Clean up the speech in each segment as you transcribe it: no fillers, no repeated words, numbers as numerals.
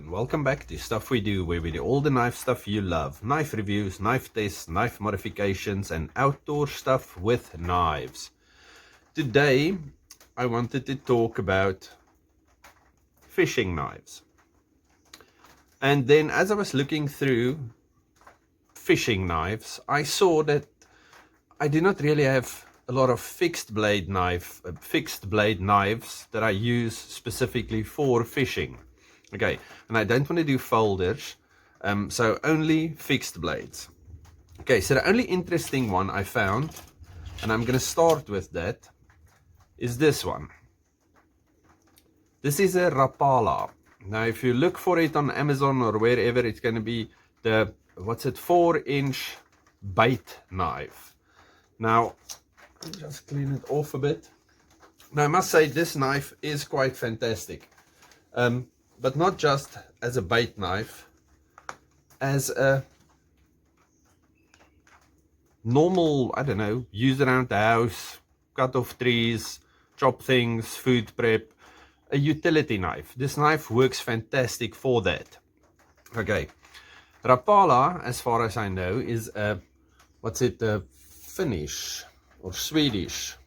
and welcome back to Stuff We Do, where we do all the knife stuff you love. Knife reviews, knife tests, knife modifications, and outdoor stuff with knives. Today, I wanted to talk about fishing knives. And then as I was looking through fishing knives, I saw that I do not really have a lot of fixed blade knives that I use specifically for fishing. Okay, and I don't want to do folders, so only fixed blades. Okay, so the only interesting one I found, and I'm going to start with that, is this one. This is a Rapala. Now, if you look for it on Amazon or wherever, it's going to be the, 4-inch bait knife. Now, just clean it off a bit. Now, I must say this knife is quite fantastic. But not just as a bait knife, as a normal, I don't know, use around the house, cut off trees, chop things, food prep, a utility knife. This knife works fantastic for that. Okay, Rapala, as far as I know, is a, a Finnish or Swedish,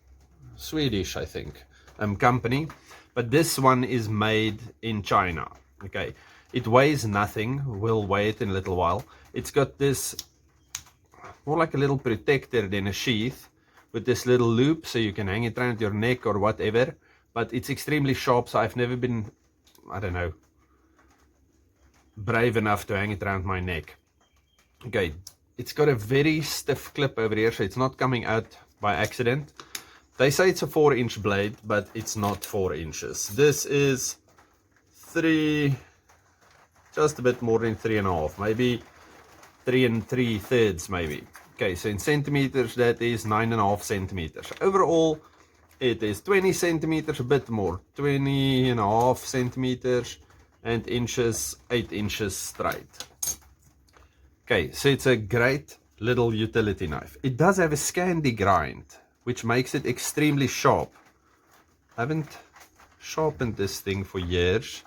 I think, company. But this one is made in China. Okay, it weighs nothing. We'll weigh it in a little while. It's got this, more like a little protector than a sheath, with this little loop so you can hang it around your neck or whatever. But it's extremely sharp, so I've never been, I don't know, brave enough to hang it around my neck. Okay, it's got a very stiff clip over here, so it's not coming out by accident. They say it's a 4-inch blade, but it's not 4 inches. This is just a bit more than 3.5, maybe 3 3/3 maybe. Okay, so in centimeters, that is 9.5 centimeters. Overall, it is 20 centimeters, a bit more, 20.5 centimeters, and inches, 8 inches straight. Okay, so it's a great little utility knife. It does have a Scandi grind, which makes it extremely sharp. I haven't sharpened this thing for years,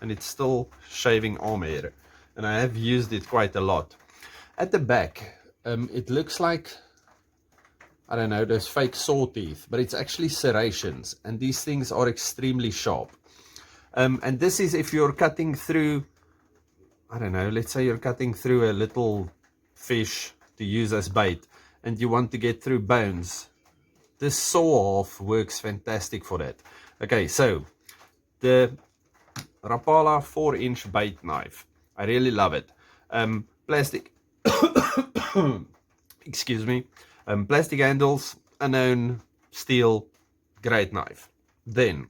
and it's still shaving arm hair, and I have used it quite a lot. At the back, it looks like, I don't know, those fake saw teeth, but it's actually serrations, and these things are extremely sharp. And this is if you're cutting through, I don't know, let's say you're cutting through a little fish to use as bait, and you want to get through bones. This saw-off works fantastic for that. Okay, so the Rapala 4-inch bait knife. I really love it. Plastic, excuse me, plastic handles, unknown, steel, great knife. Then,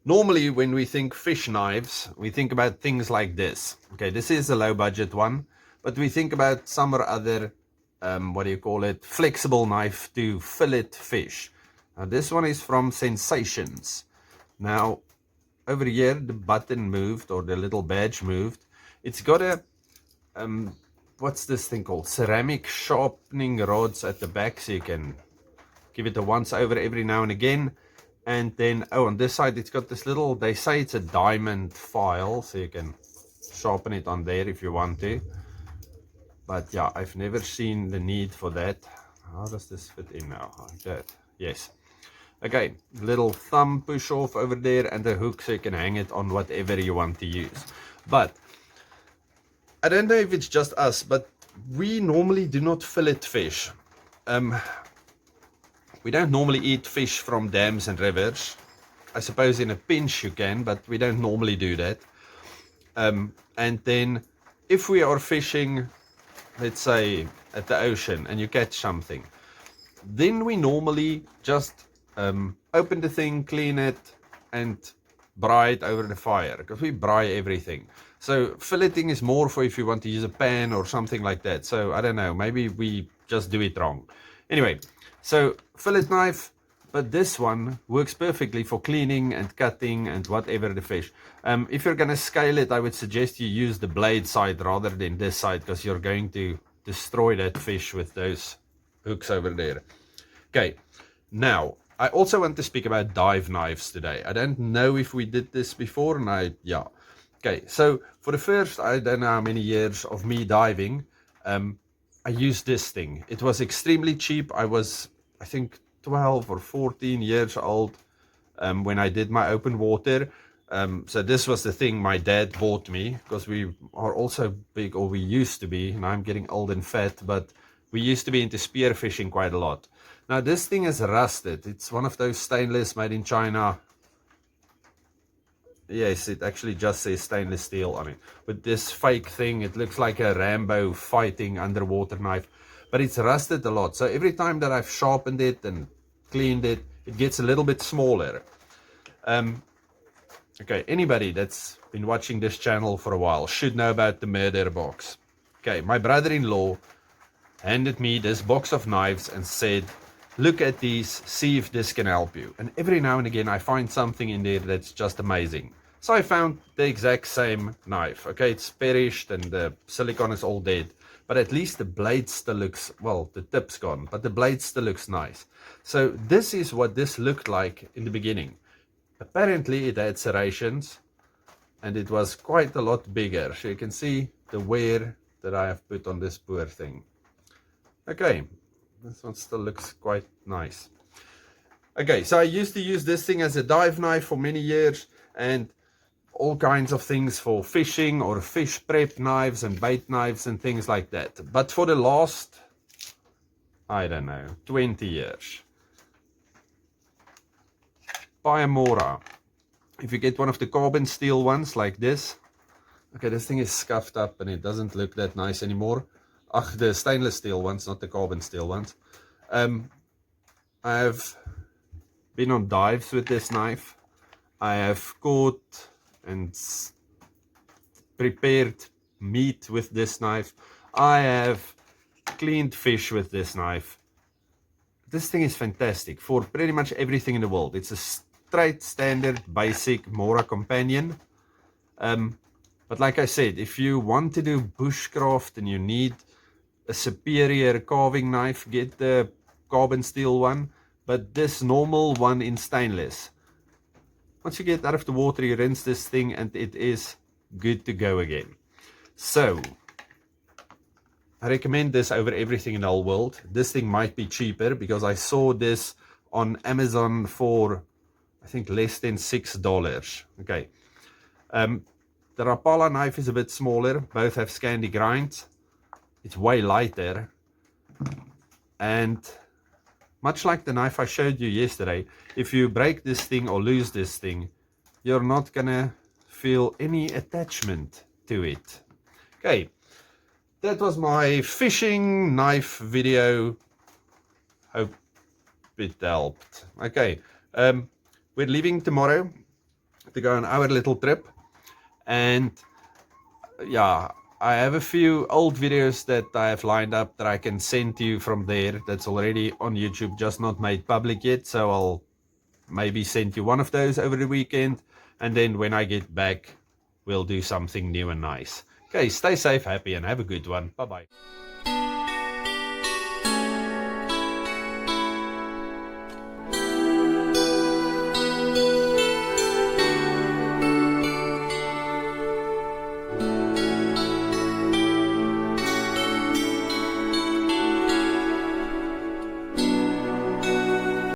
normally when we think fish knives, we think about things like this. Okay, this is a low budget one, but we think about some or other flexible knife to fillet fish. Now this one is from Sensations. Now over here the button moved, or the little badge moved. It's got a what's this thing called, ceramic sharpening rods at the back, so you can give it a once over every now and again. And then on this side it's got this little, they say it's a diamond file, so you can sharpen it on there if you want to. But yeah, I've never seen the need for that. How does this fit in now? Like that. Yes. Okay, little thumb push off over there, and a hook so you can hang it on whatever you want to use. But I don't know if it's just us, but we normally do not fillet fish. We don't normally eat fish from dams and rivers. I suppose in a pinch you can, but we don't normally do that. And then if we are fishing, let's say at the ocean, and you catch something, then we normally just open the thing, clean it, and braai it over the fire, because we braai everything. So filleting is more for if you want to use a pan or something like that. So I don't know, maybe we just do it wrong. Anyway, so fillet knife, but this one works perfectly for cleaning and cutting and whatever the fish. If you're going to scale it, I would suggest you use the blade side rather than this side, because you're going to destroy that fish with those hooks over there. Okay, now I also want to speak about dive knives today. I don't know if we did this before, and Okay, so for the first, I don't know how many years of me diving, I used this thing. It was extremely cheap. I was, I think, 12 or 14 years old when I did my open water. So this was the thing my dad bought me, because we are also big, or we used to be, and I'm getting old and fat, but we used to be into spear fishing quite a lot. Now this thing is rusted. It's one of those stainless made in China. Yes, it actually just says stainless steel on it. With this fake thing, it looks like a Rambo fighting underwater knife, but it's rusted a lot. So every time that I've sharpened it and cleaned it, it gets a little bit smaller. Okay, anybody that's been watching this channel for a while should know about the murder box. Okay, my brother-in-law handed me this box of knives and said, look at these, see if this can help you. And every now and again I find something in there that's just amazing. So I found the exact same knife. Okay, it's perished and the silicone is all dead, but at least the blade still looks, well, the tip's gone, but the blade still looks nice. So this is what this looked like in the beginning. Apparently it had serrations and it was quite a lot bigger. So you can see the wear that I have put on this poor thing. Okay, this one still looks quite nice. Okay, so I used to use this thing as a dive knife for many years, and all kinds of things for fishing or fish prep knives and bait knives and things like that. But for the last, I don't know, 20 years, buy a mora. If you get one of the carbon steel ones like this, okay, this thing is scuffed up and it doesn't look that nice anymore. The stainless steel ones, not the carbon steel ones. I've been on dives with this knife. I have caught and prepared meat with this knife. I have cleaned fish with this knife. This thing is fantastic for pretty much everything in the world. It's a straight, standard, basic mora companion. But like I said, if you want to do bushcraft and you need a superior carving knife, get the carbon steel one. But this normal one in stainless, once you get out of the water, you rinse this thing and it is good to go again. So I recommend this over everything in the whole world. This thing might be cheaper because I saw this on Amazon for, I think, less than $6. Okay. The Rapala knife is a bit smaller. Both have Scandi grinds. It's way lighter, and much like the knife I showed you yesterday, if you break this thing or lose this thing, you're not gonna feel any attachment to it. Okay, that was my fishing knife video. Hope it helped. Okay, we're leaving tomorrow to go on our little trip, and yeah, I have a few old videos that I have lined up that I can send to you from there. That's already on YouTube, just not made public yet. So I'll maybe send you one of those over the weekend. And then when I get back, we'll do something new and nice. Okay, stay safe, happy, and have a good one. Bye-bye.